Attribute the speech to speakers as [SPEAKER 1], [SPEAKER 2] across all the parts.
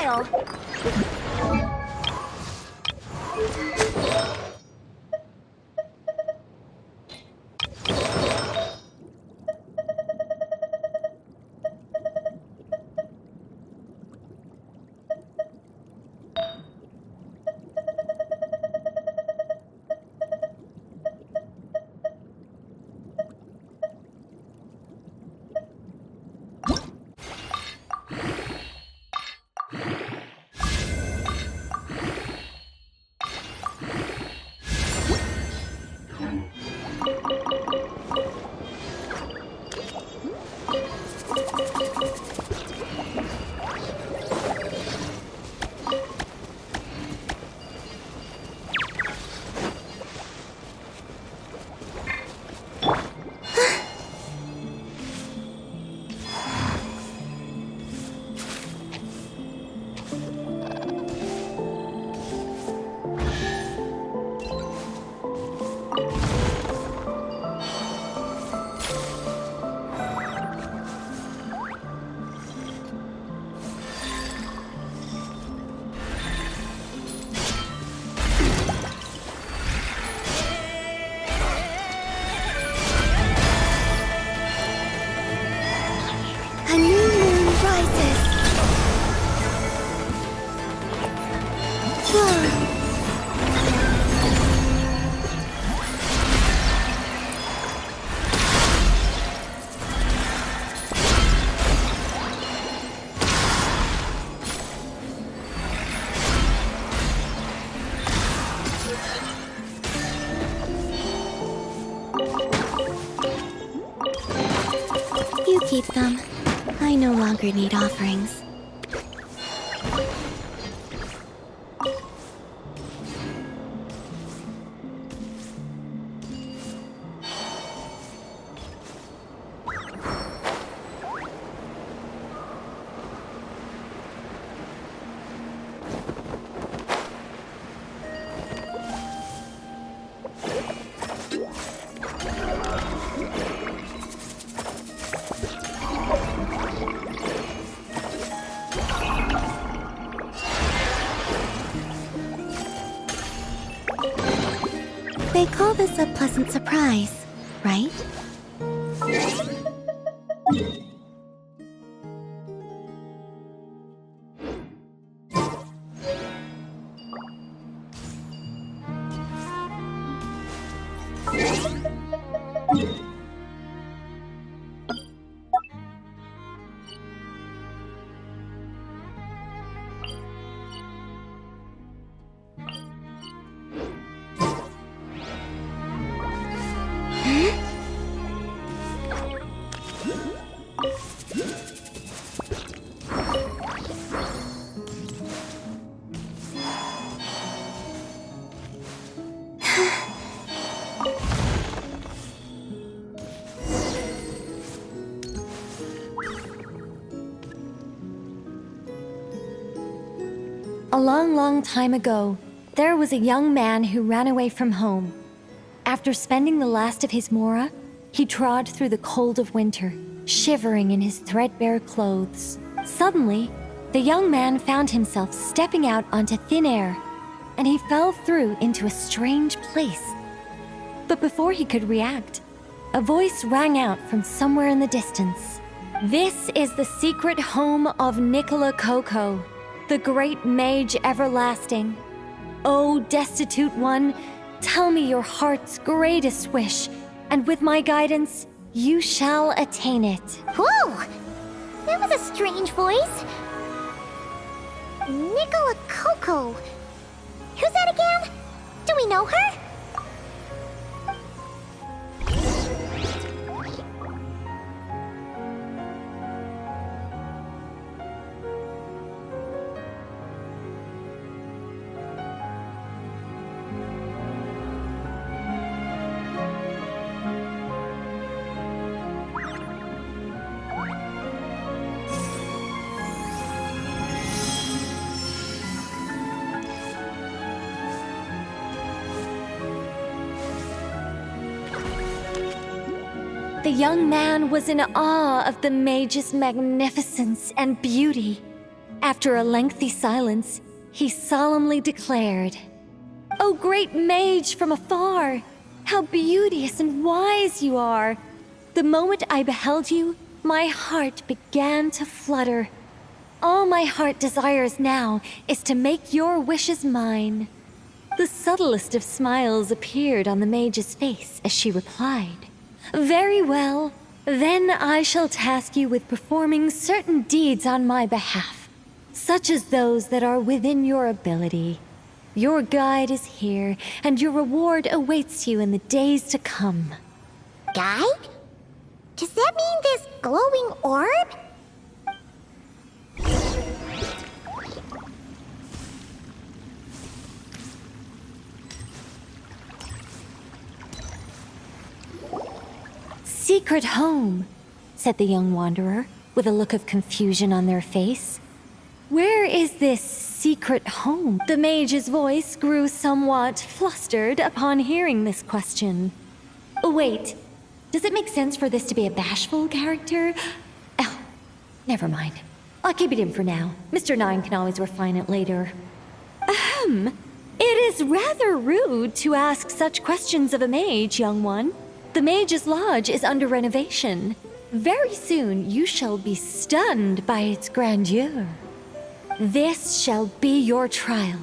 [SPEAKER 1] style. A new moon rises. You keep them. I no longer need offerings. They call this a pleasant surprise, right? A long, long time ago, there was a young man who ran away from home. After spending the last of his mora, he trod through the cold of winter, shivering in his threadbare clothes. Suddenly, the young man found himself stepping out onto thin air, and he fell through into a strange place. But before he could react, a voice rang out from somewhere in the distance. This is the secret home of Nicola Coco, the great mage everlasting. O destitute one, tell me your heart's greatest wish, and with my guidance, you shall attain it.
[SPEAKER 2] Whoa! That was a strange voice. Nicola Coco. Who's that again? Do we know her?
[SPEAKER 1] The young man was in awe of the mage's magnificence and beauty. After a lengthy silence, he solemnly declared, "O great mage from afar, how beauteous and wise you are! The moment I beheld you, my heart began to flutter. All my heart desires now is to make your wishes mine." The subtlest of smiles appeared on the mage's face as she replied, "Very well, then I shall task you with performing certain deeds on my behalf, such as those that are within your ability. Your guide is here, and your reward awaits you in the days to come."
[SPEAKER 2] Guide? Does that mean this glowing orb?
[SPEAKER 1] "Secret home," said the young wanderer, with a look of confusion on their face. "Where is this secret home?" The mage's voice grew somewhat flustered upon hearing this question. Wait, does it make sense for this to be a bashful character? Oh, never mind. I'll keep it in for now. Mr. Nine can always refine it later. It is rather rude to ask such questions of a mage, young one. The Mage's Lodge is under renovation. Very soon you shall be stunned by its grandeur. This shall be your trial.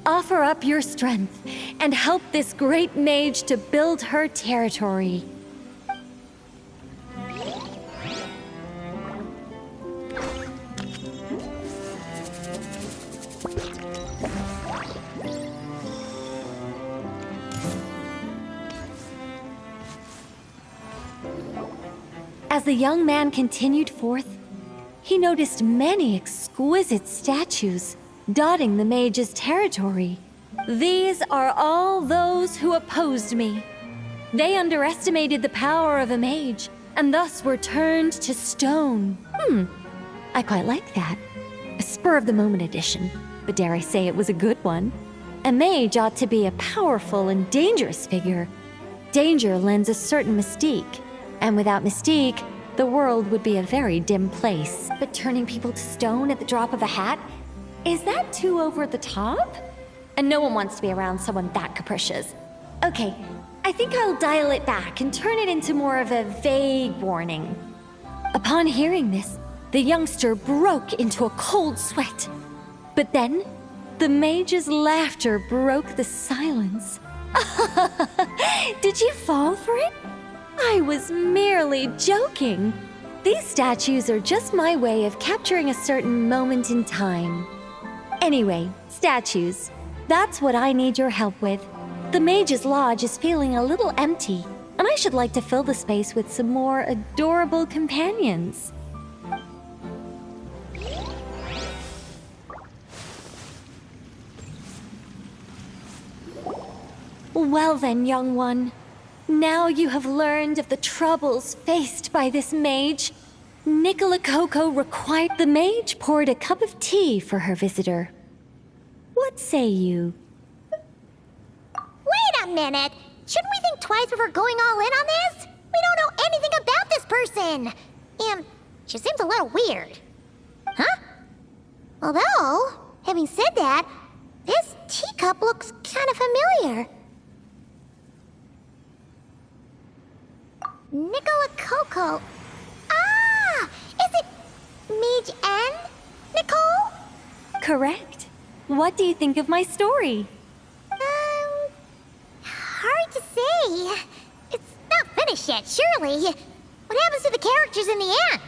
[SPEAKER 1] Offer up your strength and help this great mage to build her territory. As the young man continued forth, he noticed many exquisite statues dotting the mage's territory. These are all those who opposed me. They underestimated the power of a mage, and thus were turned to stone. I quite like that. A spur-of-the-moment addition, but dare I say it was a good one. A mage ought to be a powerful and dangerous figure. Danger lends a certain mystique, and without mystique, the world would be a very dim place. But turning people to stone at the drop of a hat? Is that too over the top? And no one wants to be around someone that capricious. Okay, I think I'll dial it back and turn it into more of a vague warning. Upon hearing this, the youngster broke into a cold sweat. But then, the mage's laughter broke the silence. Did you fall for it? I was merely joking. These statues are just my way of capturing a certain moment in time. Anyway, statues. That's what I need your help with. The Mage's Lodge is feeling a little empty, and I should like to fill the space with some more adorable companions. Well then, young one. Now you have learned of the troubles faced by this mage. Nicola Coco required the mage poured a cup of tea for her visitor. What say you?
[SPEAKER 2] Wait a minute! Shouldn't we think twice before going all in on this? We don't know anything about this person! And she seems a little weird. Huh? Although, having said that, this teacup looks kind of familiar. Nicola Coco. Ah! Is it Mage N? Nicole?
[SPEAKER 1] Correct. What do you think of my story?
[SPEAKER 2] Hard to say. It's not finished yet, surely. What happens to the characters in the end?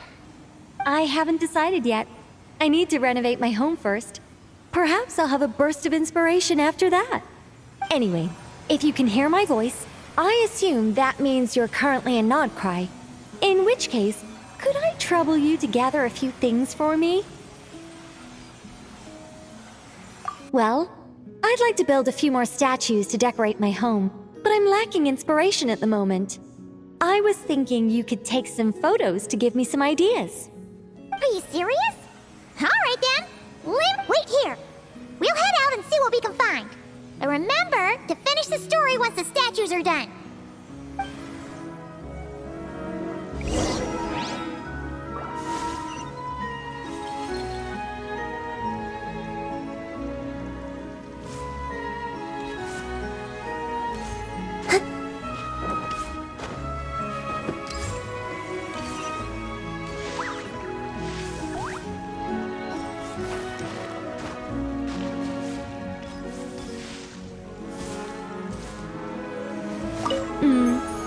[SPEAKER 1] I haven't decided yet. I need to renovate my home first. Perhaps I'll have a burst of inspiration after that. Anyway, if you can hear my voice, I assume that means you're currently in Nodcry. In which case, could I trouble you to gather a few things for me? Well, I'd like to build a few more statues to decorate my home, but I'm lacking inspiration at the moment. I was thinking you could take some photos to give me some ideas.
[SPEAKER 2] Are you serious? Alright then. Lim, wait here. We'll head out and see what we can find. But remember to finish the story once the statues are done.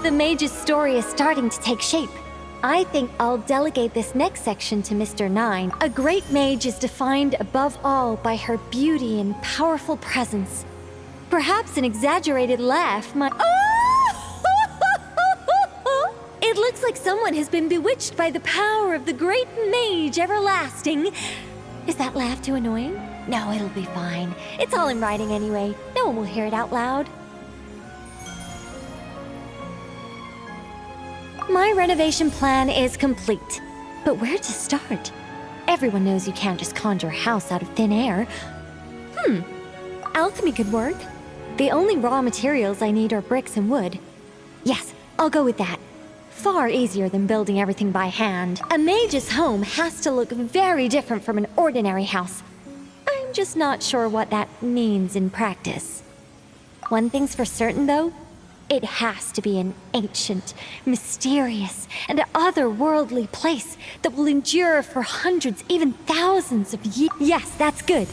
[SPEAKER 1] The mage's story is starting to take shape. I think I'll delegate this next section to Mr. Nine. A great mage is defined above all by her beauty and powerful presence. Perhaps an exaggerated laugh might... It looks like someone has been bewitched by the power of the great mage everlasting. Is that laugh too annoying? No, it'll be fine. It's all in writing anyway. No one will hear it out loud. My renovation plan is complete. But where to start? Everyone knows you can't just conjure a house out of thin air. Alchemy could work. The only raw materials I need are bricks and wood. Yes, I'll go with that. Far easier than building everything by hand. A mage's home has to look very different from an ordinary house. I'm just not sure what that means in practice. One thing's for certain, though. It has to be an ancient, mysterious, and otherworldly place that will endure for hundreds, even thousands of years. Yes, that's good.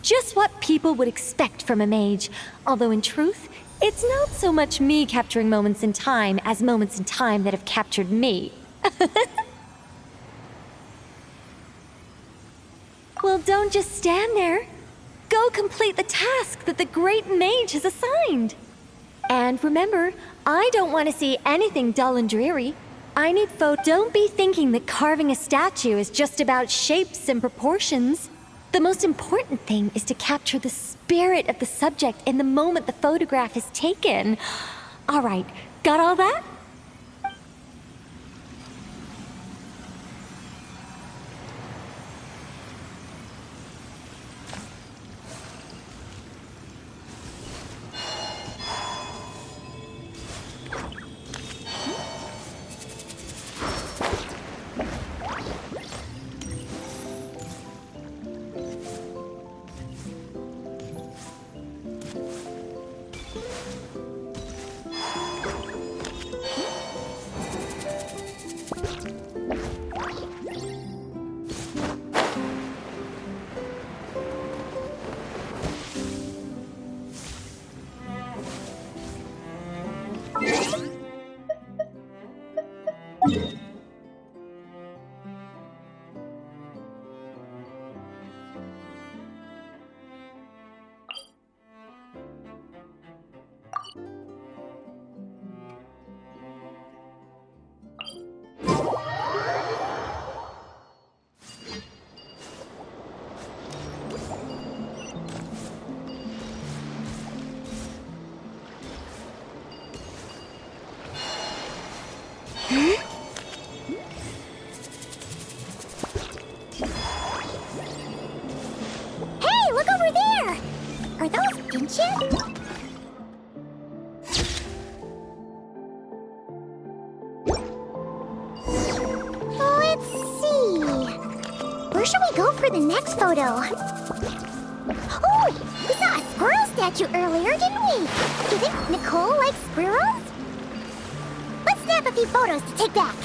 [SPEAKER 1] Just what people would expect from a mage. Although in truth, it's not so much me capturing moments in time as moments in time that have captured me. Well, don't just stand there. Go complete the task that the great mage has assigned. And remember, I don't want to see anything dull and dreary. I need Don't be thinking that carving a statue is just about shapes and proportions. The most important thing is to capture the spirit of the subject in the moment the photograph is taken. All right, got all that?
[SPEAKER 2] Hey, look over there! Are those finches? Let's see. Where should we go for the next photo? Oh, we saw a squirrel statue earlier, didn't we? Do you think Nicole likes squirrels? Let's snap a few photos to take back.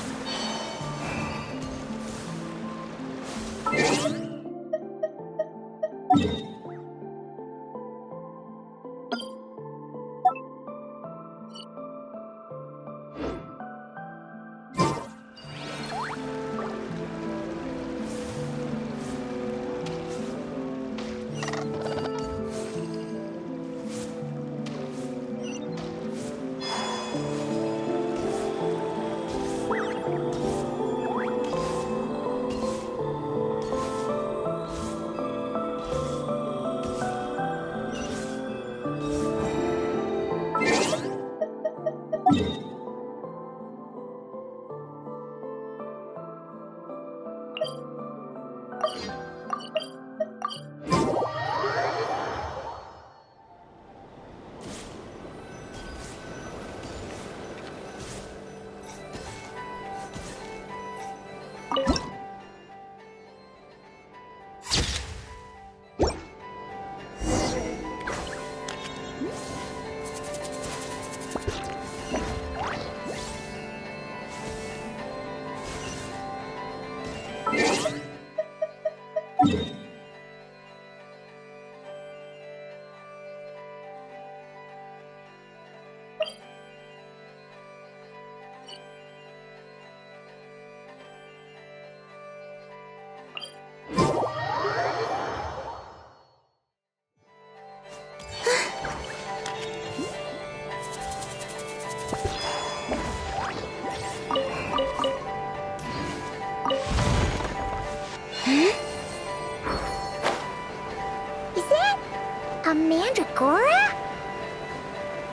[SPEAKER 2] Mandragora?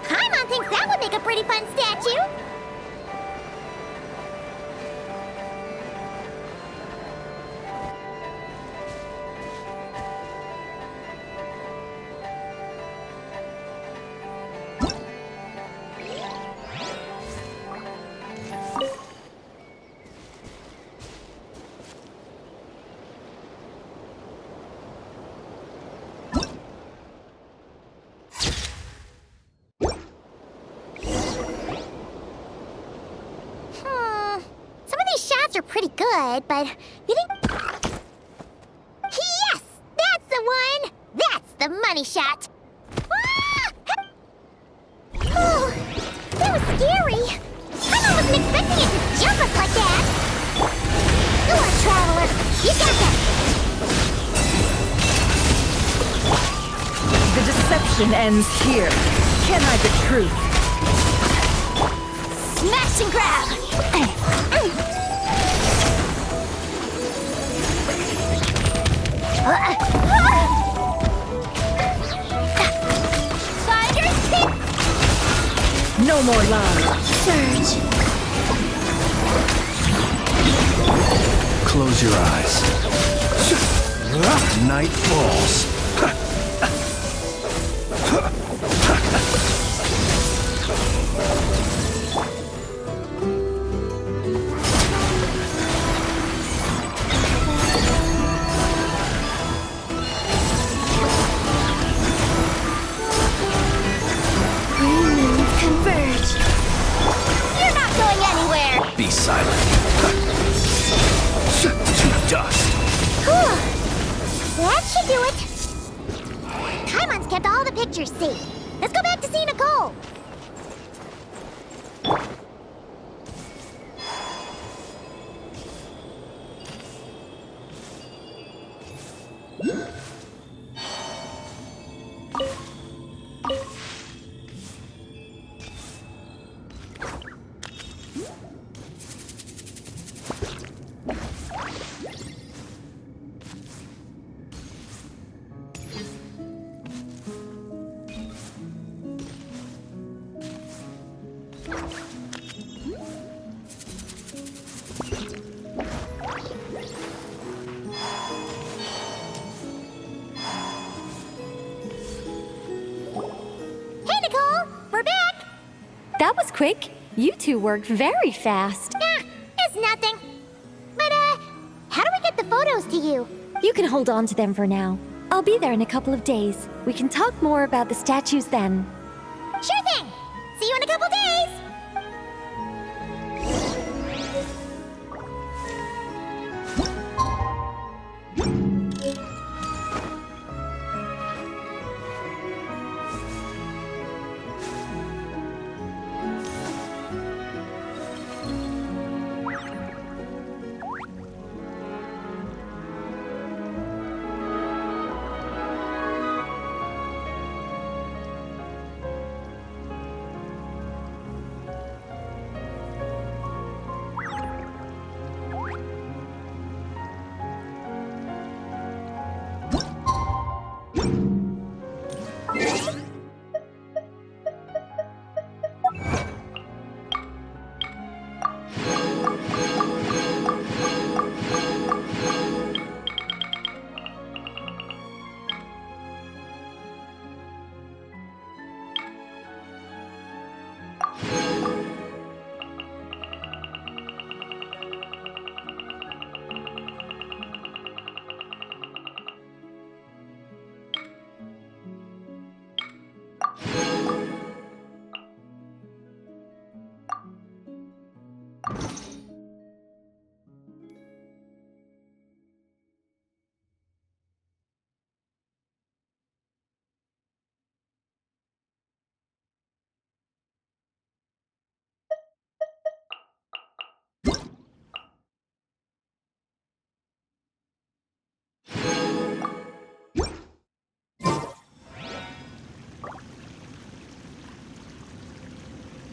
[SPEAKER 2] Paimon thinks that would make a pretty fun statue. Some of these shots are pretty good, but you think... Yes! That's the one! That's the money shot! Ah! Oh, that was scary! I wasn't expecting it to jump us like that! Go on, Traveler! You got this!
[SPEAKER 3] The deception ends here. Can't hide the truth.
[SPEAKER 2] Smash and grab! Fighters!
[SPEAKER 3] No more lies.
[SPEAKER 2] Surge!
[SPEAKER 4] Close your eyes. Night falls.
[SPEAKER 2] Converge! You're not going anywhere!
[SPEAKER 4] Be silent. To dust.
[SPEAKER 2] Whew. That should do it. Paimon's kept all the pictures safe. Let's go back to see Nicole. Hey, Nicole! We're back!
[SPEAKER 1] That was quick. You two worked very fast.
[SPEAKER 2] Nah, it's nothing. But, how do we get the photos to you?
[SPEAKER 1] You can hold on to them for now. I'll be there in a couple of days. We can talk more about the statues then.